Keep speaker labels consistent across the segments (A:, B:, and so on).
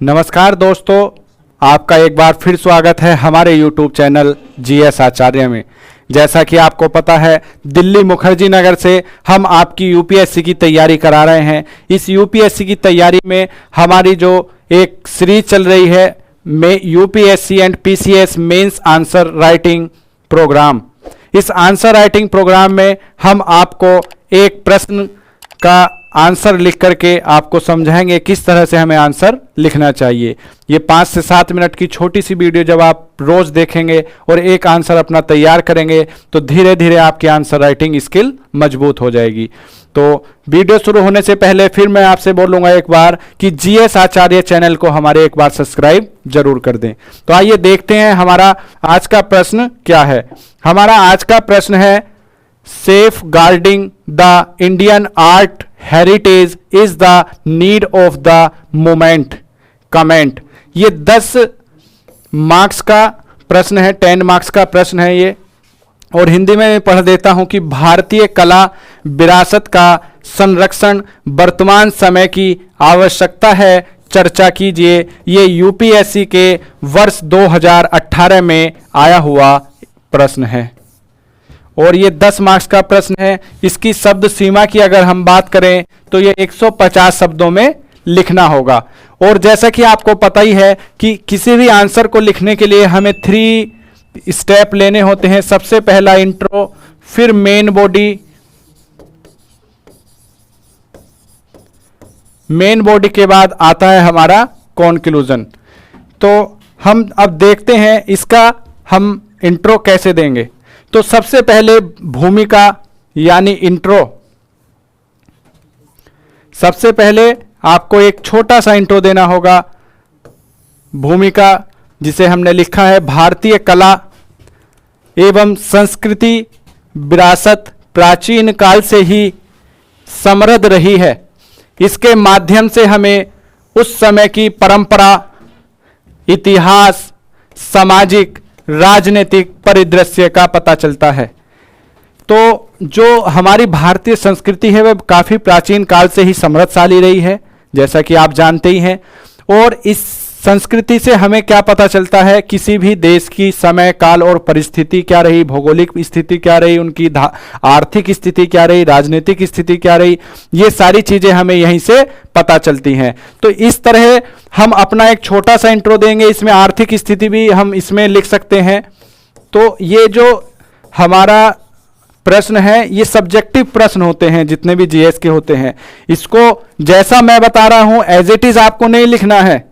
A: नमस्कार दोस्तों, आपका एक बार फिर स्वागत है हमारे YouTube चैनल GS आचार्य में। जैसा कि आपको पता है, दिल्ली मुखर्जी नगर से हम आपकी यूपीएससी की तैयारी करा रहे हैं। इस यूपीएससी की तैयारी में हमारी जो एक सीरीज चल रही है में UPSC and PCS mains answer writing program. इस आंसर राइटिंग प्रोग्राम में हम आपको एक प्रश्न का आंसर लिख करके आपको समझाएंगे किस तरह से हमें आंसर लिखना चाहिए। ये 5 से 7 मिनट की छोटी सी वीडियो जब आप रोज देखेंगे और एक आंसर अपना तैयार करेंगे तो धीरे धीरे आपकी आंसर राइटिंग स्किल मजबूत हो जाएगी। तो वीडियो शुरू होने से पहले फिर मैं आपसे बोलूंगा एक बार कि जीएस आचार्य चैनल को हमारे एक बार सब्सक्राइब जरूर कर दें। तो आइए देखते हैं हमारा आज का प्रश्न क्या है। हमारा आज का प्रश्न है, safeguarding the Indian art heritage is the need of the moment, comment. ये 10 मार्क्स का प्रश्न है, 10 मार्क्स का प्रश्न है ये। और हिंदी में मैं पढ़ देता हूं कि भारतीय कला विरासत का संरक्षण वर्तमान समय की आवश्यकता है, चर्चा कीजिए। ये यूपीएससी के वर्ष 2018 में आया हुआ प्रश्न है और ये 10 मार्क्स का प्रश्न है। इसकी शब्द सीमा की अगर हम बात करें तो ये 150 शब्दों में लिखना होगा। और जैसा कि आपको पता ही है कि किसी भी आंसर को लिखने के लिए हमें 3 स्टेप लेने होते हैं। सबसे पहला इंट्रो, फिर मेन बॉडी, मेन बॉडी के बाद आता है हमारा कॉन्क्लूजन। तो हम अब देखते हैं इसका हम इंट्रो कैसे देंगे। तो सबसे पहले भूमिका यानी इंट्रो। सबसे पहले आपको एक छोटा सा इंट्रो देना होगा। भूमिका जिसे हमने लिखा है, भारतीय कला एवं संस्कृति विरासत प्राचीन काल से ही समृद्ध रही है। इसके माध्यम से हमें उस समय की परंपरा, इतिहास, सामाजिक, राजनीतिक परिदृश्य का पता चलता है। तो जो हमारी भारतीय संस्कृति है वह काफ़ी प्राचीन काल से ही समृद्धशाली रही है, जैसा कि आप जानते ही हैं। और इस संस्कृति से हमें क्या पता चलता है, किसी भी देश की समय काल और परिस्थिति क्या रही, भौगोलिक स्थिति क्या रही, उनकी आर्थिक स्थिति क्या रही, राजनीतिक स्थिति क्या रही, ये सारी चीज़ें हमें यहीं से पता चलती हैं। तो इस तरह हम अपना एक छोटा सा इंट्रो देंगे। इसमें आर्थिक स्थिति भी हम इसमें लिख सकते हैं। तो ये जो हमारा प्रश्न है ये सब्जेक्टिव प्रश्न होते हैं, जितने भी जीएस के होते हैं। इसको जैसा मैं बता रहा हूं एज इट इज आपको नहीं लिखना है,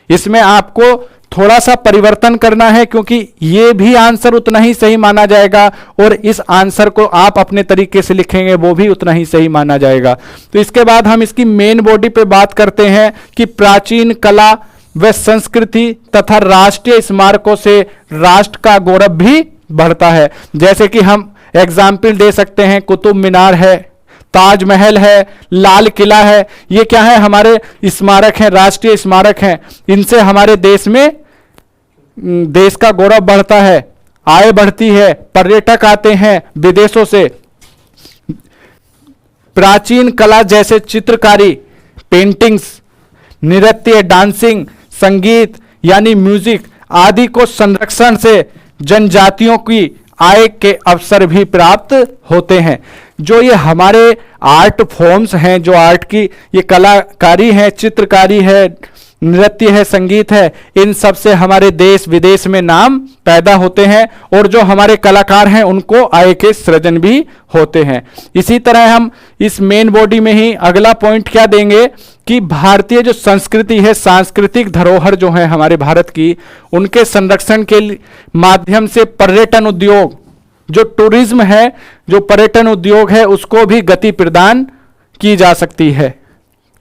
A: इसमें आपको थोड़ा सा परिवर्तन करना है, क्योंकि ये भी आंसर उतना ही सही माना जाएगा और इस आंसर को आप अपने तरीके से लिखेंगे वो भी उतना ही सही माना जाएगा। तो इसके बाद हम इसकी मेन बॉडी पे बात करते हैं कि प्राचीन कला व संस्कृति तथा राष्ट्रीय स्मारकों से राष्ट्र का गौरव भी बढ़ता है। जैसे कि हम एग्जाम्पल दे सकते हैं, कुतुब मीनार है, ताजमहल है, लाल किला है। ये क्या है, हमारे स्मारक हैं, राष्ट्रीय स्मारक हैं। इनसे हमारे देश में देश का गौरव बढ़ता है, आय बढ़ती है, पर्यटक आते हैं विदेशों से। प्राचीन कला जैसे चित्रकारी, पेंटिंग्स, नृत्य, डांसिंग, संगीत यानी म्यूजिक आदि को संरक्षण से जनजातियों की आय के अवसर भी प्राप्त होते हैं। जो ये हमारे आर्ट फॉर्म्स हैं, जो आर्ट की ये कलाकारी है, चित्रकारी है, नृत्य है, संगीत है, इन सब से हमारे देश विदेश में नाम पैदा होते हैं और जो हमारे कलाकार हैं उनको आय के सृजन भी होते हैं। इसी तरह हम इस मेन बॉडी में ही अगला पॉइंट क्या देंगे कि भारतीय जो संस्कृति है, सांस्कृतिक धरोहर जो है हमारे भारत की, उनके संरक्षण के माध्यम से पर्यटन उद्योग, जो टूरिज्म है, जो पर्यटन उद्योग है, उसको भी गति प्रदान की जा सकती है।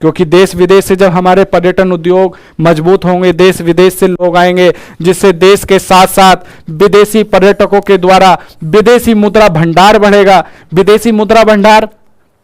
A: क्योंकि देश विदेश से जब हमारे पर्यटन उद्योग मजबूत होंगे, देश विदेश से लोग आएंगे, जिससे देश के साथ साथ विदेशी पर्यटकों के द्वारा विदेशी मुद्रा भंडार बढ़ेगा। विदेशी मुद्रा भंडार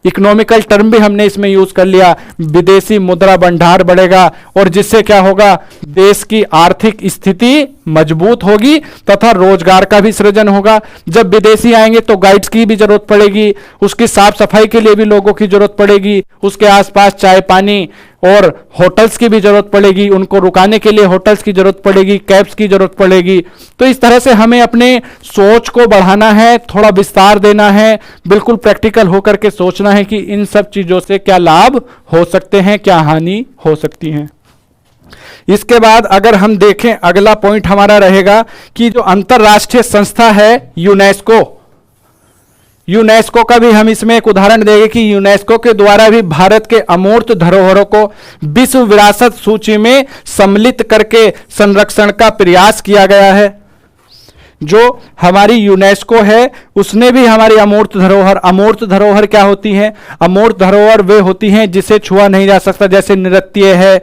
A: इकोनॉमिकल टर्म भी हमने इसमें यूज कर लिया। विदेशी मुद्रा भंडार बढ़ेगा और जिससे क्या होगा, देश की आर्थिक स्थिति मजबूत होगी तथा रोजगार का भी सृजन होगा। जब विदेशी आएंगे तो गाइड्स की भी जरूरत पड़ेगी, उसकी साफ सफाई के लिए भी लोगों की जरूरत पड़ेगी, उसके आसपास चाय पानी और होटल्स की भी जरूरत पड़ेगी, उनको रुकाने के लिए होटल्स की जरूरत पड़ेगी, कैब्स की जरूरत पड़ेगी। तो इस तरह से हमें अपने सोच को बढ़ाना है, थोड़ा विस्तार देना है, बिल्कुल प्रैक्टिकल होकर के सोचना है कि इन सब चीजों से क्या लाभ हो सकते हैं, क्या हानि हो सकती है। इसके बाद अगर हम देखें, अगला पॉइंट हमारा रहेगा कि जो अंतरराष्ट्रीय संस्था है यूनेस्को का भी हम इसमें एक उदाहरण देंगे कि यूनेस्को के द्वारा भी भारत के अमूर्त धरोहरों को विश्व विरासत सूची में सम्मिलित करके संरक्षण का प्रयास किया गया है। जो हमारी यूनेस्को है उसने भी हमारी अमूर्त धरोहर क्या होती हैं? अमूर्त धरोहर वे होती हैं जिसे छुआ नहीं जा सकता, जैसे नृत्य है,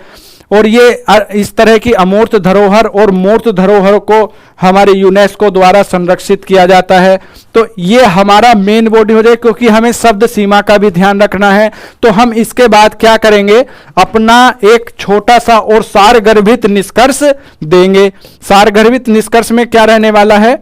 A: और ये इस तरह की अमूर्त धरोहर और मूर्त धरोहर को हमारे यूनेस्को द्वारा संरक्षित किया जाता है। तो ये हमारा मेन बॉडी हो जाए, क्योंकि हमें शब्द सीमा का भी ध्यान रखना है। तो हम इसके बाद क्या करेंगे, अपना एक छोटा सा और सारगर्भित निष्कर्ष देंगे। सारगर्भित निष्कर्ष में क्या रहने वाला है?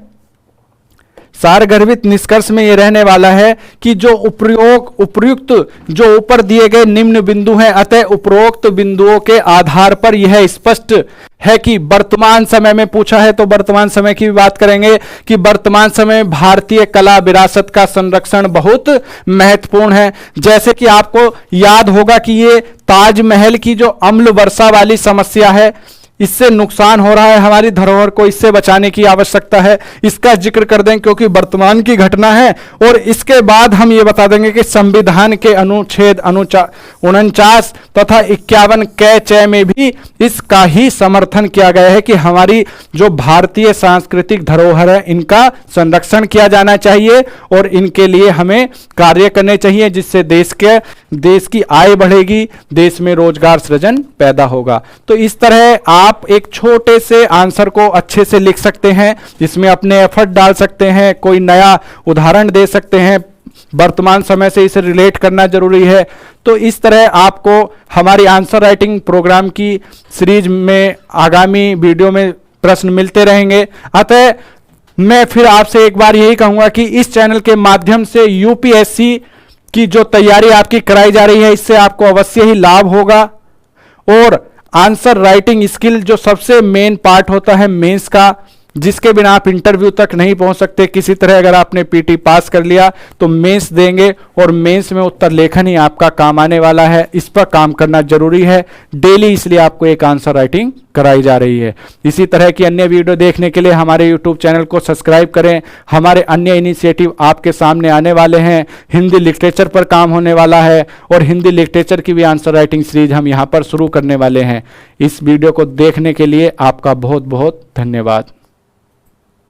A: सारगर्भित निष्कर्ष में यह रहने वाला है कि जो उपयुक्त जो ऊपर दिए गए निम्न बिंदु हैं, अतः उपरोक्त बिंदुओं के आधार पर यह स्पष्ट है कि वर्तमान समय में पूछा है तो वर्तमान समय की भी बात करेंगे कि वर्तमान समय में भारतीय कला विरासत का संरक्षण बहुत महत्वपूर्ण है। जैसे कि आपको याद होगा कि ये ताजमहल की जो अम्ल वर्षा वाली समस्या है, इससे नुकसान हो रहा है हमारी धरोहर को, इससे बचाने की आवश्यकता है। इसका जिक्र कर दें क्योंकि वर्तमान की घटना है। और इसके बाद हम ये बता देंगे कि संविधान के अनुच्छेद 49 तथा 51 क च में भी इसका ही समर्थन किया गया है कि हमारी जो भारतीय सांस्कृतिक धरोहर है इनका संरक्षण किया जाना चाहिए और इनके लिए हमें कार्य करने चाहिए, जिससे देश की आय बढ़ेगी, देश में रोजगार सृजन पैदा होगा। तो इस तरह आप एक छोटे से आंसर को अच्छे से लिख सकते हैं, इसमें अपने एफर्ट डाल सकते हैं, कोई नया उदाहरण दे सकते हैं, वर्तमान समय से इसे रिलेट करना जरूरी है। तो इस तरह आपको हमारी आंसर राइटिंग प्रोग्राम की सीरीज में आगामी वीडियो में प्रश्न मिलते रहेंगे। अतः मैं फिर आपसे एक बार यही कहूंगा कि इस चैनल के माध्यम से यूपीएससी की जो तैयारी आपकी कराई जा रही है, इससे आपको अवश्य ही लाभ होगा। और आंसर राइटिंग स्किल जो सबसे मेन पार्ट होता है मेंस का, जिसके बिना आप इंटरव्यू तक नहीं पहुंच सकते। किसी तरह अगर आपने पीटी पास कर लिया तो मेंस देंगे और मेंस में उत्तर लेखन ही आपका काम आने वाला है। इस पर काम करना जरूरी है डेली, इसलिए आपको एक आंसर राइटिंग कराई जा रही है। इसी तरह की अन्य वीडियो देखने के लिए हमारे यूट्यूब चैनल को सब्सक्राइब करें। हमारे अन्य इनिशिएटिव आपके सामने आने वाले हैं। हिंदी लिटरेचर पर काम होने वाला है और हिंदी लिटरेचर की भी आंसर राइटिंग सीरीज हम यहाँ पर शुरू करने वाले हैं। इस वीडियो को देखने के लिए आपका बहुत बहुत धन्यवाद।